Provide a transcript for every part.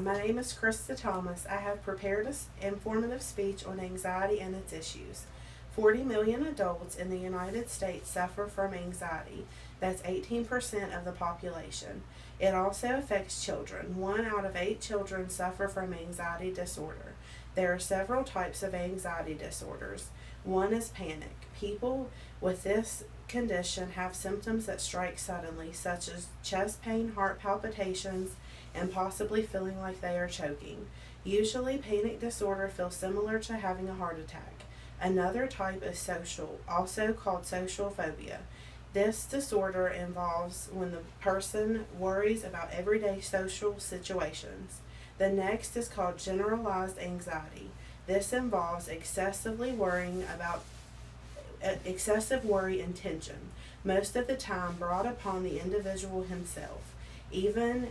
my name is Krista Thomas. I have prepared an informative speech on anxiety and its issues. 40 million adults in the United States suffer from anxiety. That's 18% of the population. It also affects children. 1 out of 8 children suffer from anxiety disorder. There are several types of anxiety disorders. One is panic. People with this condition have symptoms that strike suddenly, such as chest pain, heart palpitations, and possibly feeling like they are choking. Usually, panic disorder feels similar to having a heart attack. Another type is social, also called social phobia. This disorder involves when the person worries about everyday social situations. The next is called generalized anxiety. This involves excessive worry and tension, most of the time brought upon the individual himself, even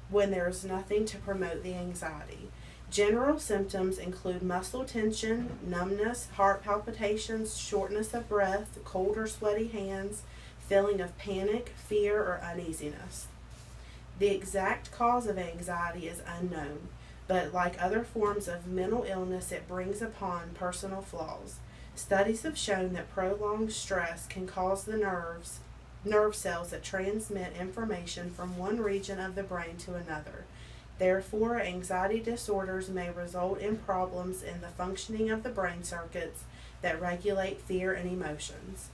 when there is nothing to promote the anxiety. General symptoms include muscle tension, numbness, heart palpitations, shortness of breath, cold or sweaty hands, feeling of panic, fear, or uneasiness. The exact cause of anxiety is unknown, but like other forms of mental illness, it brings upon personal flaws. Studies have shown that prolonged stress can cause the nerve cells that transmit information from one region of the brain to another. Therefore, anxiety disorders may result in problems in the functioning of the brain circuits that regulate fear and emotions.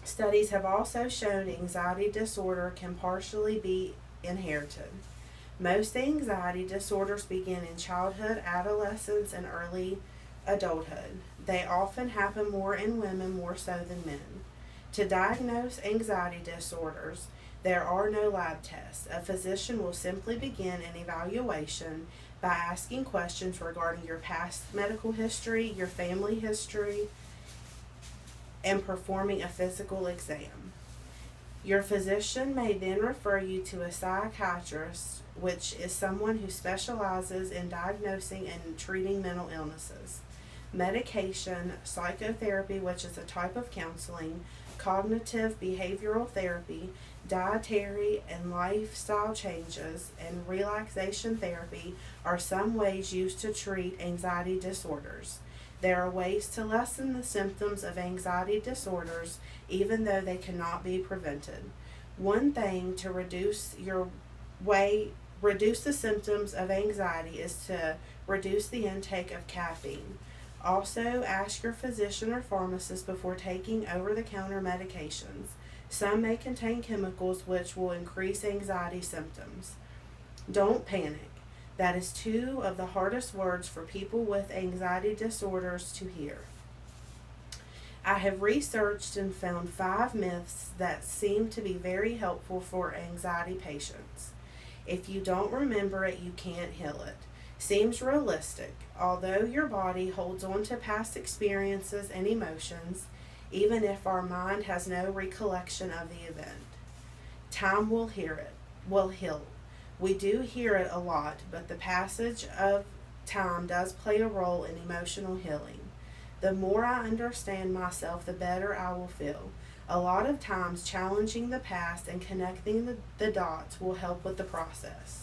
Studies have also shown anxiety disorder can partially be inherited. Most anxiety disorders begin in childhood, adolescence, and early adulthood. They often happen more in women more so than men. To diagnose anxiety disorders, there are no lab tests. A physician will simply begin an evaluation by asking questions regarding your past medical history, your family history, and performing a physical exam. Your physician may then refer you to a psychiatrist, which is someone who specializes in diagnosing and treating mental illnesses. Medication, psychotherapy, which is a type of counseling, cognitive behavioral therapy, dietary and lifestyle changes, and relaxation therapy are some ways used to treat anxiety disorders. There are ways to lessen the symptoms of anxiety disorders even though they cannot be prevented. One thing to reduce the symptoms of anxiety is to reduce the intake of caffeine. Also, ask your physician or pharmacist before taking over-the-counter medications. Some may contain chemicals which will increase anxiety symptoms. Don't panic. That is 2 of the hardest words for people with anxiety disorders to hear. I have researched and found 5 myths that seem to be very helpful for anxiety patients. If you don't remember it, you can't heal it. Seems realistic. Although your body holds on to past experiences and emotions, even if our mind has no recollection of the event. Time will heal. We do hear it a lot, but the passage of time does play a role in emotional healing. The more I understand myself, the better I will feel. A lot of times, challenging the past and connecting the dots will help with the process.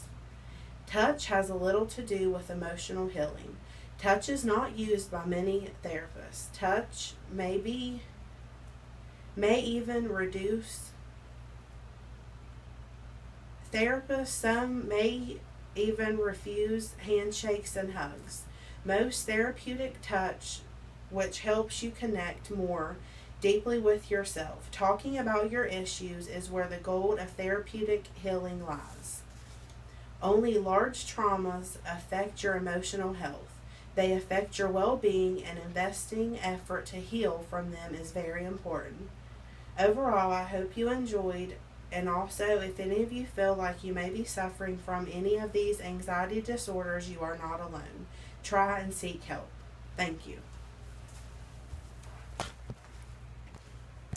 Touch has a little to do with emotional healing. Touch is not used by many therapists. Touch may even reduce therapists. Some may even refuse handshakes and hugs. Most therapeutic touch, which helps you connect more deeply with yourself. Talking about your issues is where the gold of therapeutic healing lies. Only large traumas affect your emotional health. They affect your well-being, and investing effort to heal from them is very important. Overall, I hope you enjoyed, and also if any of you feel like you may be suffering from any of these anxiety disorders, you are not alone. Try and seek help. Thank you.